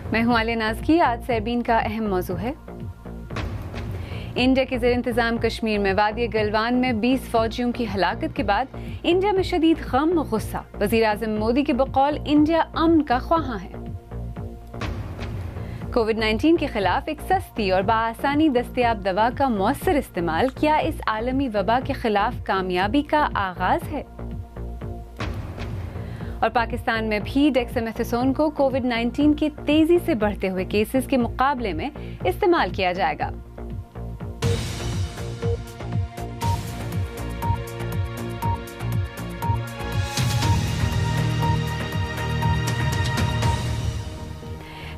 मैं हूं आलिया नाज़की। आज सरबीन का अहम मौजू है, इंडिया के ज़ेर इंतज़ाम कश्मीर में वादी गलवान में 20 फौजियों की हलाकत के बाद इंडिया में शदीद गम और गुस्सा। वज़ीर आज़म मोदी के बकौल इंडिया अमन का ख्वाहां है। कोविड-19 के खिलाफ एक सस्ती और बाआसानी दस्तयाब दवा का मौसर इस्तेमाल क्या इस आलमी वबा के खिलाफ कामयाबी का आगाज है? और पाकिस्तान में भी डेक्सामेथासोन को कोविड-19 के तेजी से बढ़ते हुए केसेस के मुकाबले में इस्तेमाल किया जाएगा।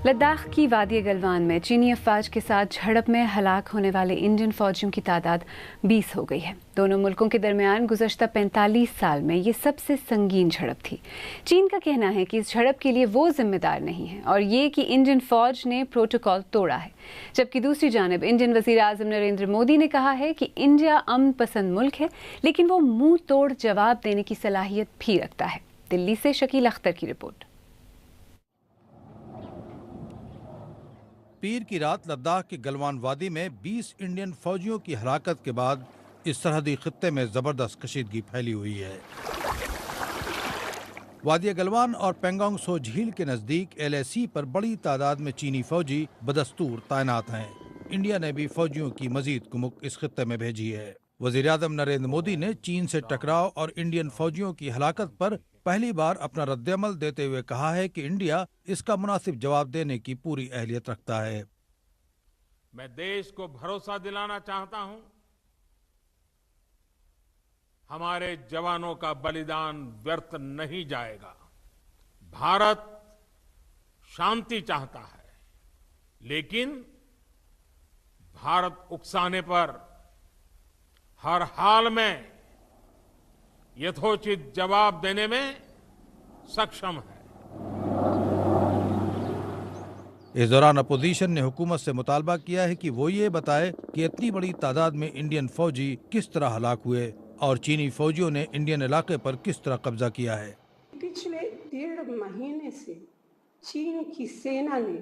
लद्दाख की वादी गलवान में चीनी अफवाज के साथ झड़प में हलाक होने वाले इंडियन फौजियों की तादाद 20 हो गई है। दोनों मुल्कों के दरमियान गुज़श्ता 45 साल में ये सबसे संगीन झड़प थी। चीन का कहना है कि इस झड़प के लिए वो जिम्मेदार नहीं है और ये कि इंडियन फौज ने प्रोटोकॉल तोड़ा है, जबकि दूसरी जानिब इंडियन वज़ीर आज़म नरेंद्र मोदी ने कहा है कि इंडिया अमन पसंद मुल्क है, लेकिन वो मुंह तोड़ जवाब देने की सलाहियत भी रखता है। दिल्ली से शकील अख्तर की रिपोर्ट। पीर की रात लद्दाख की गलवान वादी में 20 इंडियन फौजियों की हलाकत के बाद इस सरहदी खित्ते में जबरदस्त कशीदगी फैली हुई है। वादी गलवान और पेंगोंग सो झील के नजदीक LAC पर बड़ी तादाद में चीनी फौजी बदस्तूर तैनात हैं। इंडिया ने भी फौजियों की मजीद कुमुक इस खित्ते में भेजी है। वज़ीर आज़म नरेंद्र मोदी ने चीन से टकराव और इंडियन फौजियों की हलाकत पर पहली बार अपना रद्दअमल देते हुए कहा है कि इंडिया इसका मुनासिब जवाब देने की पूरी अहलियत रखता है। मैं देश को भरोसा दिलाना चाहता हूं, हमारे जवानों का बलिदान व्यर्थ नहीं जाएगा। भारत शांति चाहता है, लेकिन भारत उकसाने पर हर हाल में यथोचित जवाब देने में सक्षम है। इस दौरान अपोजिशन ने हुकूमत से मुतालबा किया है कि वो ये बताए कि इतनी बड़ी तादाद में इंडियन फौजी किस तरह हलाक हुए और चीनी फौजियों ने इंडियन इलाके पर किस तरह कब्जा किया है। पिछले 1.5 महीने से चीन की सेना ने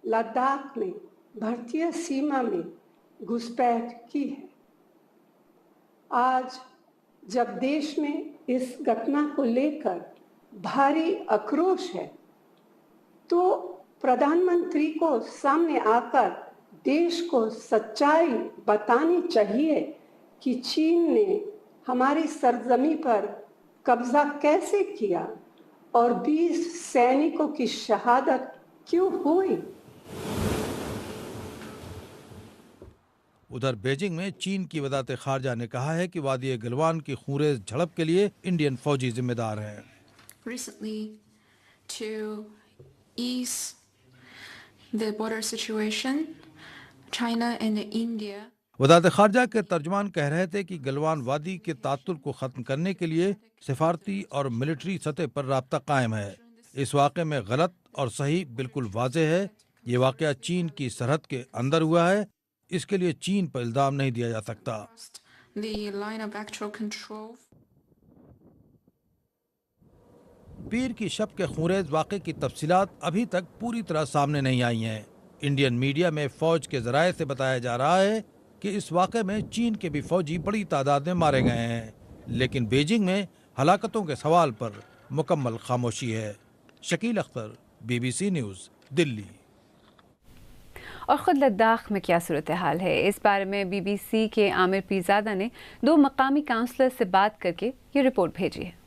लद्दाख में भारतीय सीमा में घुसपैठ की है। आज जब देश में इस घटना को लेकर भारी आक्रोश है, तो प्रधानमंत्री को सामने आकर देश को सच्चाई बतानी चाहिए कि चीन ने हमारी सरजमी पर कब्जा कैसे किया और 20 सैनिकों की शहादत क्यों हुई। उधर बीजिंग में चीन की वज़ारत खारजा ने कहा है कि वादी गलवान की खूंरेज झड़प के लिए इंडियन फौजी जिम्मेदार हैं। Recently, to ease the border situation, China and India. वज़ारत खारजा के तर्जुमान कह रहे थे कि गलवान वादी के तातुल को खत्म करने के लिए सिफारती और मिलिट्री सतह पर राब्ता कायम है। इस वाक़े में गलत और सही बिल्कुल वाज़ेह है। ये वाक़या चीन की सरहद के अंदर हुआ है, इसके लिए चीन पर इल्जाम नहीं दिया जा सकता। पीर की शब के खूंरेज वाक़े की तफसीलात अभी तक पूरी तरह सामने नहीं आई हैं। इंडियन मीडिया में फौज के जराये से बताया जा रहा है कि इस वाक़े में चीन के भी फौजी बड़ी तादाद में मारे गए हैं, लेकिन बीजिंग में हलाकतों के सवाल पर मुकम्मल खामोशी है। Shakeel Akhtar, BBC news, Delhi. और ख़ुद लद्दाख में क्या सूरत हाल है, इस बारे में BBC के आमिर पीरजादा ने 2 मकामी काउंसलर से बात करके ये रिपोर्ट भेजी है।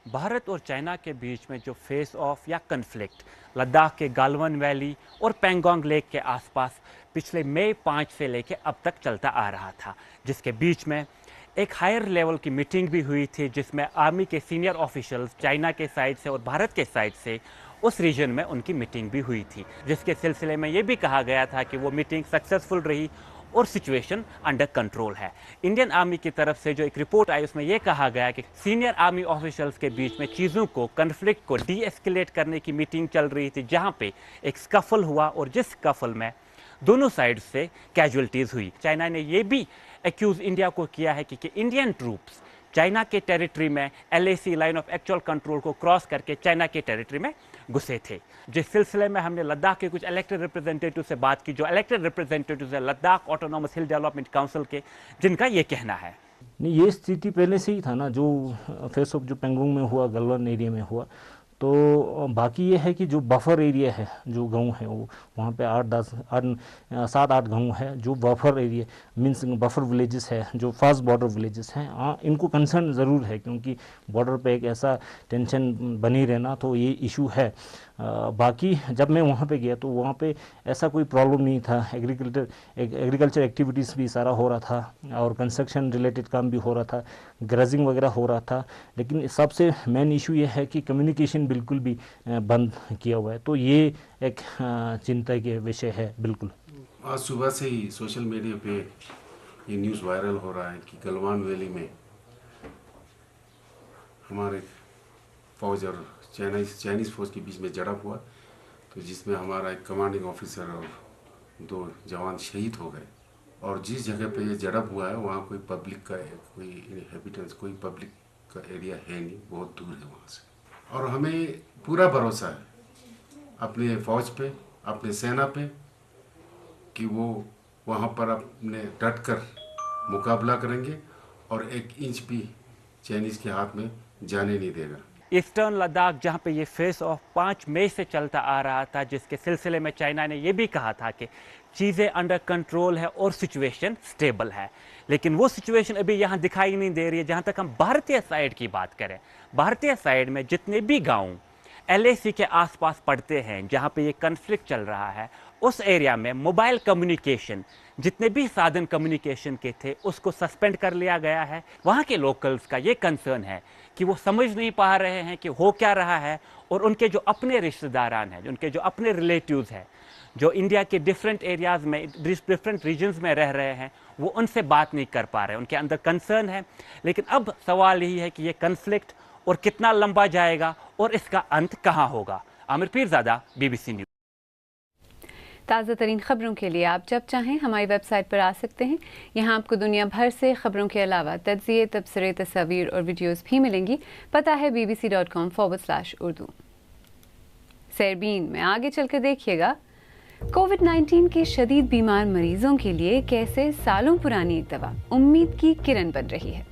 भारत और चाइना के बीच में जो फेस ऑफ या कन्फ्लिक्ट लद्दाख के गालवन वैली और पेंगोंग लेक के आसपास पिछले मई 5 से लेकर अब तक चलता आ रहा था, जिसके बीच में एक हायर लेवल की मीटिंग भी हुई थी, जिसमें आर्मी के सीनियर ऑफिशियल्स चाइना के साइड से और भारत के साइड से उस रीजन में उनकी मीटिंग भी हुई थी, जिसके सिलसिले में ये भी कहा गया था कि वो मीटिंग सक्सेसफुल रही और सिचुएशन अंडर कंट्रोल है। इंडियन आर्मी की तरफ से जो एक रिपोर्ट आई उसमें यह कहा गया कि सीनियर आर्मी ऑफिशियल्स के बीच में चीज़ों को, कन्फ्लिक्ट को डी एस्केलेट करने की मीटिंग चल रही थी, जहां पे एक स्कफल हुआ और जिस स्कफल में दोनों साइड से कैजुअलिटीज़ हुई। चाइना ने यह भी एक्यूज़ इंडिया को किया है कि इंडियन ट्रूप्स चाइना के टेरिटरी में LAC line of actual control को क्रॉस करके चाइना के टेरिटरी में गुस्से थे। जिस सिलसिले में हमने लद्दाख के कुछ इलेक्टेड रिप्रेजेंटेटिव से बात की, जो इलेक्टेड रिप्रेजेंटेटिव है लद्दाख ऑटोनॉमस हिल डेवलपमेंट काउंसिल के, जिनका ये कहना है। नहीं, ये स्थिति पहले से ही था ना, जो फेस ऑफ जो पेंगोंग में हुआ, गलवान एरिया में हुआ। तो बाकी ये है कि जो बफर एरिया है, जो गांव है, वो वहाँ पे 7-8 गांव है जो buffer area means buffer villages है, जो फास्ट बॉर्डर विलेजेस हैं। हाँ, इनको कंसर्न ज़रूर है, क्योंकि बॉर्डर पे एक ऐसा टेंशन बनी रहना, तो ये इशू है। बाकी जब मैं वहाँ पे गया तो वहाँ पे ऐसा कोई प्रॉब्लम नहीं था। एग्रीकल्चर एक्टिविटीज़ भी सारा हो रहा था और कंस्ट्रक्शन रिलेटेड काम भी हो रहा था, ग्रेजिंग वगैरह हो रहा था। लेकिन सबसे मेन इशू ये है कि कम्युनिकेशन बिल्कुल भी बंद किया हुआ है, तो ये एक चिंता के विषय है। बिल्कुल आज सुबह से ही सोशल मीडिया पे ये न्यूज़ वायरल हो रहा है कि गलवान वैली में हमारे फौज और चाइनीज़ फौज के बीच में झड़प हुआ, तो जिसमें हमारा एक कमांडिंग ऑफिसर और 2 जवान शहीद हो गए। और जिस जगह पे ये झड़प हुआ है वहाँ कोई पब्लिक का कोई इनहेबिटेंस, कोई पब्लिक का एरिया है नहीं, बहुत दूर है वहाँ से। और हमें पूरा भरोसा है अपने फौज पे, अपने सेना पे, कि वो वहाँ पर अपने डट कर मुकाबला करेंगे और 1 इंच भी चाइनीज़ के हाथ में जाने नहीं देगा। ईस्टर्न लद्दाख, जहाँ पे ये फेस ऑफ 5 मई से चलता आ रहा था, जिसके सिलसिले में चाइना ने ये भी कहा था कि चीज़ें अंडर कंट्रोल है और सिचुएशन स्टेबल है, लेकिन वो सिचुएशन अभी यहाँ दिखाई नहीं दे रही है। जहाँ तक हम भारतीय साइड की बात करें, भारतीय साइड में जितने भी गांव LAC के आसपास पड़ते हैं, जहाँ पे ये कन्फ्लिक्ट चल रहा है, उस एरिया में मोबाइल कम्युनिकेशन, जितने भी साधन कम्युनिकेशन के थे, उसको सस्पेंड कर लिया गया है। वहाँ के लोकल्स का ये कंसर्न है कि वो समझ नहीं पा रहे हैं कि हो क्या रहा है, और उनके जो अपने रिश्तेदारान हैं, उनके जो अपने रिलेटिव्स हैं, जो इंडिया के डिफरेंट एरियाज़ में, डिफरेंट रीजन्स में रह रहे हैं, वो उनसे बात नहीं कर पा रहे, उनके अंदर कंसर्न है। लेकिन अब सवाल यही है कि ये कन्फ्लिक्ट और कितना लंबा जाएगा और इसका अंत कहाँ होगा। Aamir Pirzada, BBC news. ताज़ा तरीन खबरों के लिए आप जब चाहें हमारी वेबसाइट पर आ सकते हैं। यहाँ आपको दुनिया भर से खबरों के अलावा तज्ज़िये, तबसरे, तस्वीर और वीडियोस भी मिलेंगी। पता है bbc.com/urdu। सैरबीन में आगे चलकर देखिएगा, कोविड-19 के शदीद बीमार मरीजों के लिए कैसे सालों पुरानी एक दवा उम्मीद की किरण बन रही है।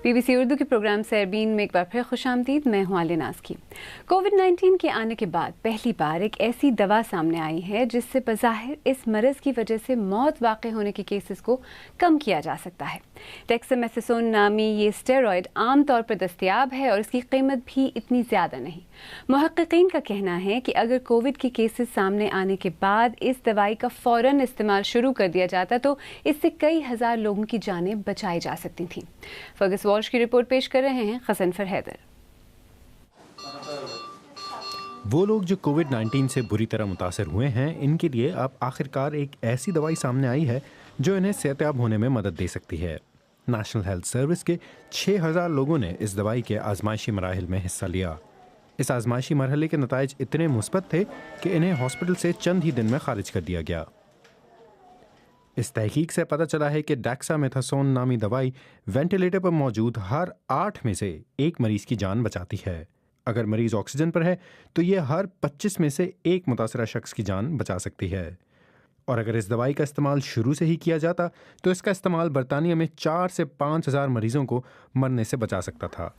BBC उर्दू के प्रोग्राम सैरबीन में एक बार फिर खुशामदीद। मैं हूं आलिया नाज़की। कोविड-19 के आने के बाद पहली बार एक ऐसी दवा सामने आई है जिससे बज़ाहिर इस मरज़ की वजह से मौत वाक़ई होने के केसेस को कम किया जा सकता है। डेक्सामेथासोन नामी ये स्टेरॉयड आम तौर पर दस्तयाब है और इसकी कीमत भी इतनी ज़्यादा नहीं। मुहक्किकीन का कहना है कि अगर कोविड के केसेस सामने आने के बाद इस दवाई का फ़ौरन इस्तेमाल शुरू कर दिया जाता तो इससे कई हज़ार लोगों की जानें बचाई जा सकती थीं। फर्गस वॉल्श की रिपोर्ट पेश कर रहे हैं खसनफर हैदर। वो लोग जो कोविड-19 से बुरी तरह मुतासर हुए हैं, इनके लिए अब आखिरकार एक ऐसी दवाई सामने आई है जो इन्हें सेहतयाब होने में मदद दे सकती है। नेशनल हेल्थ सर्विस के 6000 लोगों ने इस दवाई के आजमाइशी मराहिल में हिस्सा लिया। इस आजमाइशी मरहले के नताइज इतने मुस्बत थे कि इन्हें हॉस्पिटल से चंद ही दिन में खारिज कर दिया गया। इस तहकीक से पता चला है कि डेक्सामेथासोन नामी दवाई वेंटिलेटर पर मौजूद हर 8 में से 1 मरीज की जान बचाती है। अगर मरीज ऑक्सीजन पर है तो ये हर 25 में से 1 मुतासरा शख्स की जान बचा सकती है। और अगर इस दवाई का इस्तेमाल शुरू से ही किया जाता तो इसका इस्तेमाल बरतानिया में 4 से 5,000 मरीजों को मरने से बचा सकता था।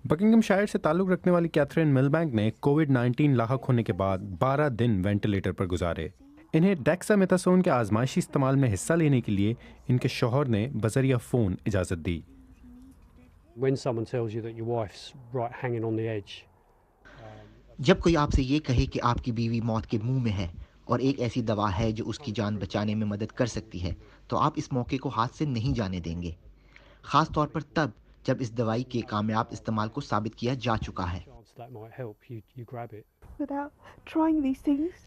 बकिंघमशायर से ताल्लुक़ रखने वाली कैथरीन मिलबैंक ने कोविड-19 लाहक होने के बाद 12 दिन वेंटिलेटर पर गुजारे। इन्हें डेक्सामेथासोन के आजमाइशी इस्तेमाल में हिस्सा लेने के लिए इनके शौहर ने बजरिया फ़ोन इजाज़त दी। जब कोई आपसे ये कहे कि आपकी बीवी मौत के मुंह में है और एक ऐसी दवा है जो उसकी जान बचाने में मदद कर सकती है, तो आप इस मौके को हाथ से नहीं जाने देंगे, ख़ास तौर पर तब जब इस दवाई के कामयाब इस्तेमाल को साबित किया जा चुका है।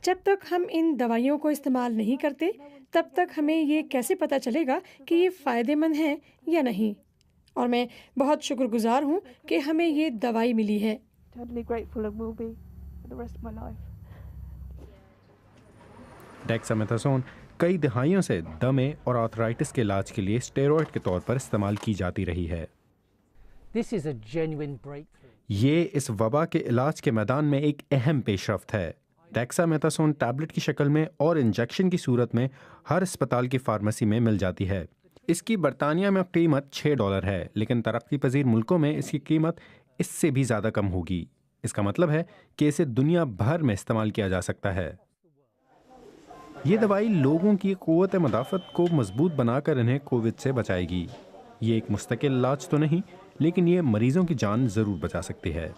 जब तक हम इन दवाइयों को इस्तेमाल नहीं करते, तब तक हमें ये कैसे पता चलेगा कि ये फ़ायदेमंद है या नहीं। और मैं बहुत शुक्रगुजार हूँ कि हमें ये दवाई मिली है। डेक्सामेथासोन कई दहाइयों से दमे और आर्थराइटिस के इलाज के लिए स्टेरॉयड के तौर पर इस्तेमाल की जाती रही है। ये इस वबा के इलाज के मैदान में एक अहम पेशरफ्त है। डेक्सामेथासोन टैबलेट की शक्ल में और इंजेक्शन की सूरत में हर अस्पताल की फार्मेसी में मिल जाती है। इसकी बरतानिया में कीमत $6 है, लेकिन तरक्की पजीर मुल्कों में इसकी कीमत इससे भी ज़्यादा कम होगी। इसका मतलब है कि इसे दुनिया भर में इस्तेमाल किया जा सकता है। ये दवाई लोगों की क़ुव्वत मदाफ़त को मजबूत बनाकर इन्हें कोविड से बचाएगी। ये एक मुस्तकिल इलाज तो नहीं, लेकिन ये मरीजों की जान ज़रूर बचा सकती है।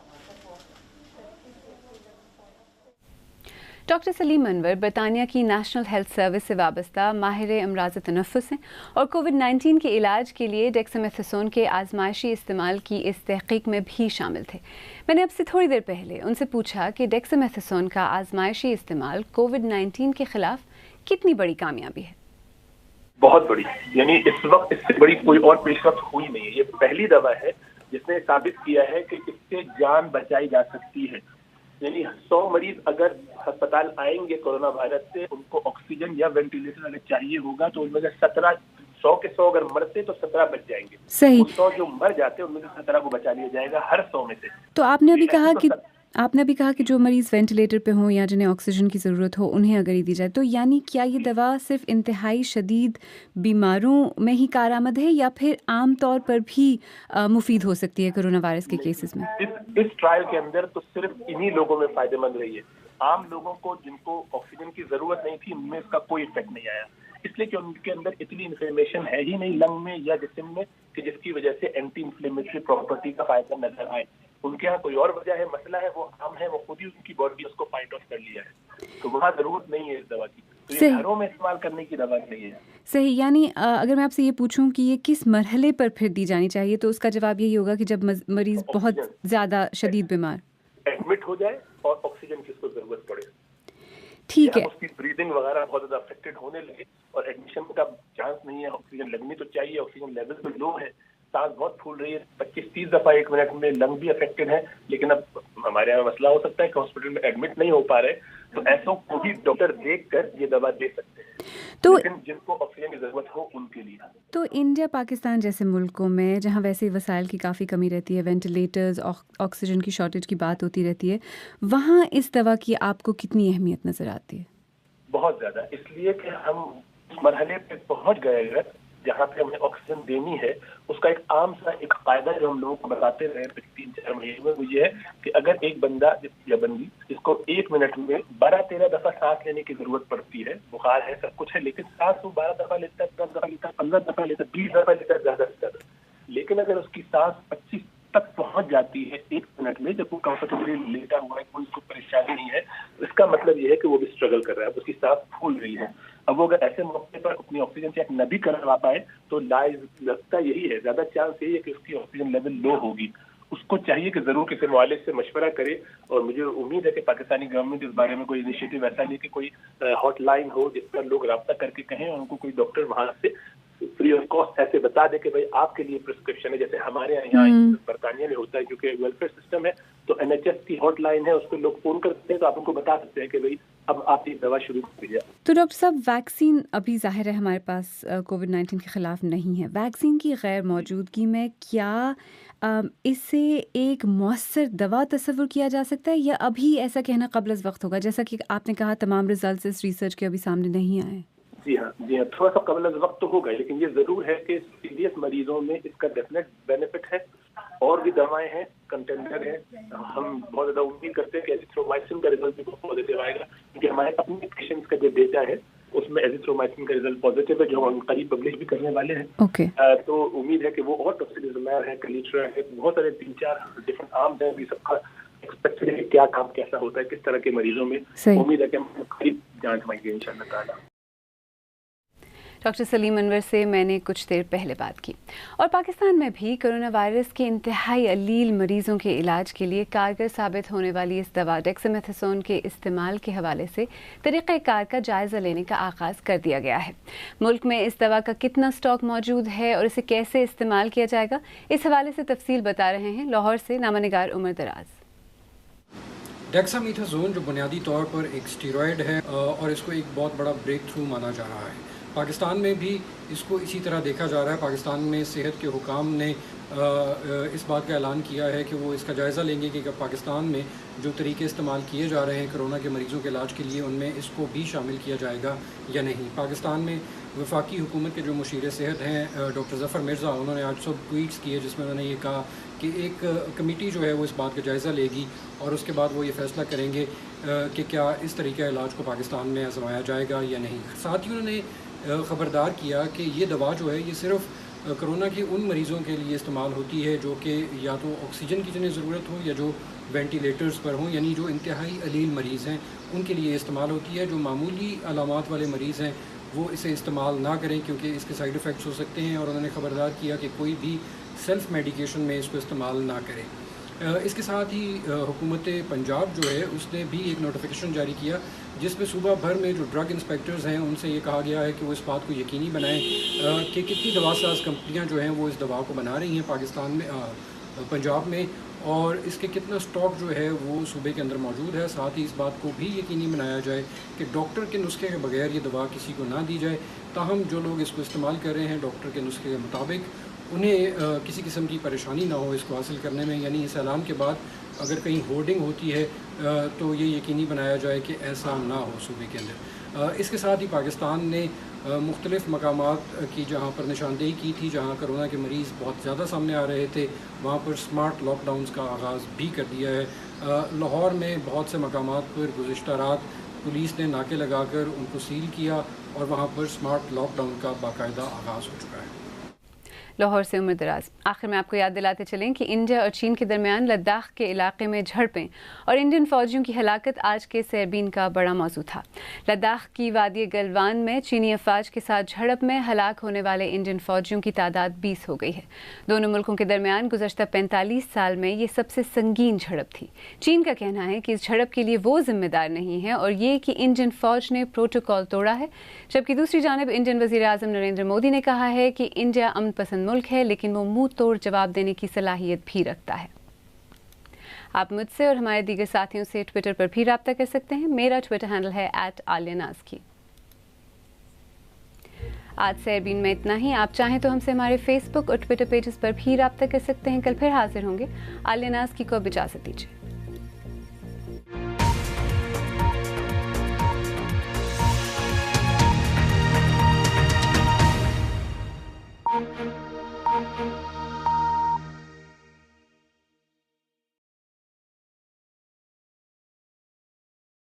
डॉक्टर सलीम अनवर बरतानिया की नेशनल हेल्थ सर्विस से वाबस्ता माहिर अमराज़ तनफ़ुस हैं और कोविड-19 के इलाज के लिए डेक्सामेथासोन के आजमाइशी इस्तेमाल की इस तहकीक में भी शामिल थे। मैंने अब से थोड़ी देर पहले उनसे पूछा कि डेक्सामेथासोन का आजमाइशी इस्तेमाल कोविड-19 के खिलाफ कितनी बड़ी कामयाबी है। बहुत बड़ी, यानी इस वक्त इससे बड़ी कोई और पेशरफ्त हुई नहीं है। ये पहली दवा है जिसने साबित किया है कि इससे जान बचाई जा सकती है। यानी 100 मरीज अगर अस्पताल आएंगे कोरोना वायरस से, उनको ऑक्सीजन या वेंटिलेटर अगर चाहिए होगा तो उनमें से 17 100 के 100 अगर मरते तो 17 बच जाएंगे। सही। 100 जो मर जाते हैं उनमें से 17 को बचा लिया जाएगा हर 100 में से। तो आपने अभी कहा कि जो मरीज वेंटिलेटर पे हों या जिन्हें ऑक्सीजन की ज़रूरत हो उन्हें अगर ही दी जाए, तो यानी क्या ये दवा सिर्फ इंतहाई शदीद बीमारों में ही कारआमद है या फिर आम तौर पर भी मुफीद हो सकती है कोरोना वायरस के केसेस में? इस ट्रायल के अंदर तो सिर्फ इन्हीं लोगों में फायदेमंद रही है। आम लोगों को जिनको ऑक्सीजन की जरूरत नहीं थी उनमें इसका कोई इफेक्ट नहीं आया, इसलिए कि उनके अंदर इतनी इन्फ्लेमेशन है ही नहीं लंग में या जिस्म में कि जिसकी वजह से एंटी इन्फ्लेमेटरी प्रॉपर्टी का फायदा नजर आए। उनके यहाँ कोई और वजह है, मसला है वो आम है, वो खुद ही उनकी बॉडी उसको फाइट ऑफ कर लिया है, तो वहाँ जरूरत नहीं है इस दवा की। तो ये घरों में इस्तेमाल करने की दवा नहीं है। सही। यानी अगर मैं आपसे ये पूछूं कि ये किस मरहले पर फिर दी जानी चाहिए, तो उसका जवाब यही होगा कि जब मरीज बहुत ज्यादा शदीद बीमार एडमिट हो जाए और ऑक्सीजन की उसको जरूरत पड़े। ठीक है। उसकी ब्रीदिंग वगैरह बहुत ज्यादा अफेक्टेड होने लगे और एडमिशन का चांस नहीं है, ऑक्सीजन लगनी तो चाहिए, ऑक्सीजन लेवल तो लो है, सांस बहुत फूल रही है, 25-30 दफा 1 मिनट में, लंग भी अफेक्टेड है, लेकिन अब हमारे यहाँ मसला हो सकता है कि हॉस्पिटल में एडमिट नहीं हो पा रहे, तो ऐसों को भी डॉक्टर देखकर ये दवा दे सकते हैं, तो लेकिन जिनको ऑक्सीजन की जरूरत हो उनके लिए। तो इंडिया पाकिस्तान जैसे मुल्कों में जहाँ वैसे वसाइल की काफ़ी कमी रहती है, वेंटिलेटर्स, ऑक्सीजन की शॉर्टेज की बात होती रहती है, वहाँ इस दवा की आपको कितनी अहमियत नजर आती है? बहुत ज्यादा, इसलिए कि हम उस मरहले पे पहुंच गए हैं जहाँ पे हमें ऑक्सीजन देनी है। उसका एक आम सा एक कायदा जो हम लोगों को बताते रहे 3-4 महीने में, वो ये है कि अगर एक बंदा या बंदी इसको 1 मिनट में 12-13 दफा सांस लेने की जरूरत पड़ती है, बुखार है, सब कुछ है, लेकिन सांस वो 12 दफा लेता है, 10 दफा लेता है, 15 दफा लेता है, 20 दफा लेता है ज्यादा से ज्यादा, लेकिन अगर उसकी सांस 25 तक पहुंच जाती है 1 मिनट में, जब वो कंफर्टेबली लेटा हुआ है, कोई उसको परेशानी नहीं है, इसका मतलब ये है कि वो भी स्ट्रगल कर रहा है, उसकी सांस फूल रही है। अब वो अगर ऐसे मौके पर अपनी ऑक्सीजन चेक न भी करवा पाए तो लगता यही है, ज्यादा चांस यही है कि उसकी ऑक्सीजन लेवल लो होगी। उसको चाहिए कि जरूर किसी मुआलिज से मशवरा करे, और मुझे उम्मीद है कि पाकिस्तानी गवर्नमेंट इस बारे में कोई इनिशिएटिव ऐसा ले कि कोई हॉटलाइन हो जिस पर लोग राब्ता करके कहें और उनको कोई डॉक्टर वहां से फ्री ऑफ कॉस्ट ऐसे बता दे कि भाई आपके लिए प्रिस्क्रिप्शन है, जैसे हमारे यहाँ बरतानिया में होता है क्योंकि वेलफेयर सिस्टम है, तो NHS की हॉटलाइन है, उस पर लोग फोन करते हैं तो आप उनको बता सकते हैं कि भाई अब आप ये दवा शुरू कीजिए। तो डॉक्टर साहब, वैक्सीन अभी जाहिर है हमारे पास कोविड-19 के खिलाफ नहीं है, वैक्सीन की गैर मौजूदगी में क्या इससे एक मौसर दवा तस्वुर किया जा सकता है, या अभी ऐसा कहना क़ब्ल वक्त होगा? जैसा कि आपने कहा तमाम रिजल्ट इस रिसर्च के अभी सामने नहीं आए। जी हाँ, थोड़ा सा कबल वक्त तो होगा, लेकिन ये जरूर है कि सीरियस मरीजों में इसका डेफिनेट बेनिफिट है। और भी दवाएं हैं, कंटेंडर है, हम बहुत ज्यादा उम्मीद करते हैं कि एजिथ्रोमाइसिन का रिजल्ट भी बहुत पॉजिटिव आएगा, क्योंकि हमारे अपने पेशेंट्स का जो डेटा है उसमें एजिथ्रोमाइसिन का रिजल्ट पॉजिटिव है, जो हम करीब पब्लिश भी करने वाले हैं। okay. तो उम्मीद है कि वो, और टोसिलिजुमैब है, कलीट्रा है, बहुत सारे 3-4 डिफरेंट आर्म्स हैं, भी सबका एक्सपेक्टेड है क्या काम कैसा होता है, किस तरह के मरीजों में। उम्मीद है कि हम करीब जांच पाएंगे इंशाअल्लाह ताला। डॉक्टर सलीम अनवर से मैंने कुछ देर पहले बात की। और पाकिस्तान में भी कोरोना वायरस के इंतहाई अलील मरीजों के इलाज के लिए कारगर साबित होने वाली इस दवा डेक्सामेथासोन के इस्तेमाल के हवाले से तरीक़ेकार का जायज़ा लेने का आगाज़ कर दिया गया है। मुल्क में इस दवा का कितना स्टॉक मौजूद है और इसे कैसे इस्तेमाल किया जाएगा, इस हवाले से तफसील बता रहे हैं लाहौर से नामा निगार उमर दराज। डेक्सामेथासोन जो बुनियादी तौर पर एक स्टेरॉयड है और इसको एक बहुत बड़ा ब्रेक थ्रू माना जा रहा है। पाकिस्तान में भी इसको इसी तरह देखा जा रहा है। पाकिस्तान में सेहत के हुकाम ने इस बात का ऐलान किया है कि वो इसका जायज़ा लेंगे कि पाकिस्तान में जो तरीके इस्तेमाल किए जा रहे हैं कोरोना के मरीज़ों के इलाज के लिए, उनमें इसको भी शामिल किया जाएगा या नहीं। पाकिस्तान में वफाकी हुकूमत के जो मुशीर सेहत हैं डॉक्टर ज़फ़र मिर्ज़ा, उन्होंने आज सब ट्वीट्स किए जिसमें उन्होंने ये कहा कि एक कमेटी जो है वो इस बात का जायज़ा लेगी और उसके बाद वो ये फ़ैसला करेंगे कि क्या इस तरीक़े इलाज को पाकिस्तान में आजमाया जाएगा या नहीं। साथ ही उन्होंने ख़बरदार किया कि ये दवा जो है ये सिर्फ़ कोरोना के उन मरीज़ों के लिए इस्तेमाल होती है जो कि या तो ऑक्सीजन की जिन्हें ज़रूरत हो या जो वेंटिलेटर्स पर हों, यानी जो इंतहाई अलील मरीज़ हैं उनके लिए इस्तेमाल होती है। जो मामूली अलामात वाले मरीज़ हैं वो इसे इस्तेमाल ना करें क्योंकि इसके साइड इफ़ेक्ट्स हो सकते हैं। और उन्होंने ख़बरदार किया कि कोई भी सेल्फ़ मेडिकेशन में इसको इस्तेमाल ना करें। इसके साथ ही हुकूमत पंजाब जो है उसने भी एक नोटिफिकेशन जारी किया जिसमें सूबा भर में जो ड्रग इंस्पेक्टर्स हैं उनसे ये कहा गया है कि वो इस बात को यकीनी बनाएं कि कितनी दवासाज कंपनियां जो हैं वो इस दवा को बना रही हैं पाकिस्तान में, पंजाब में, और इसके कितना स्टॉक जो है वो सूबे के अंदर मौजूद है। साथ ही इस बात को भी यकीनी बनाया जाए कि डॉक्टर के नुस्खे के बगैर ये दवा किसी को ना दी जाए। ताहम जो लोग इसको इस्तेमाल कर रहे हैं डॉक्टर के नुस्खे के मुताबिक, उन्हें किसी किस्म की परेशानी ना हो इसको हासिल करने में। यानी इस ऐलान के बाद अगर कहीं होर्डिंग होती है तो ये यकीनी बनाया जाए कि ऐसा ना हो सूबे के अंदर। इसके साथ ही पाकिस्तान ने मुख्तलिफ़ मकामात की जहाँ पर निशानदेही की थी, जहाँ कोरोना के मरीज़ बहुत ज़्यादा सामने आ रहे थे, वहाँ पर स्मार्ट लॉकडाउन्स का आगाज़ भी कर दिया है। लाहौर में बहुत से मकामात पर गुज़िश्ता रात पुलिस ने नाके लगाकर उनको सील किया और वहाँ पर स्मार्ट लॉकडाउन का बाकायदा आगाज़ हो चुका है। लाहौर से उमर दराज। आखिर में आपको याद दिलाते चलें कि इंडिया और चीन के दरमियान लद्दाख के इलाके में झड़पें और इंडियन फ़ौजियों की हलाकत आज के सरबीन का बड़ा मौजू था। लद्दाख की वादी गलवान में चीनी अफवाज के साथ झड़प में हलाक होने वाले इंडियन फ़ौजियों की तादाद 20 हो गई है। दोनों मुल्कों के दरमियान गुज़श्ता 45 साल में ये सबसे संगीन झड़प थी। चीन का कहना है कि इस झड़प के लिए वो जिम्मेदार नहीं है और ये कि इंडियन फ़ौज ने प्रोटोकॉल तोड़ा है, जबकि दूसरी जानब इंडियन वज़ीर आज़म नरेंद्र मोदी ने कहा है कि इंडिया अमन पसंद मुल्क है लेकिन वो मुंह तोड़ जवाब देने की सलाहियत भी रखता है। आप मुझसे और हमारे दीगर साथियों से ट्विटर पर भी राब्ता कर सकते हैं। मेरा ट्विटर हैंडल है @आलियानाज़की। आज सरबीन में इतना ही। आप चाहें तो हमसे हमारे फेसबुक और ट्विटर पेजेस पर भी राब्ता कर सकते हैं। कल फिर हाजिर होंगे। आलिया नाज़की को अब इजाज़त दीजिए।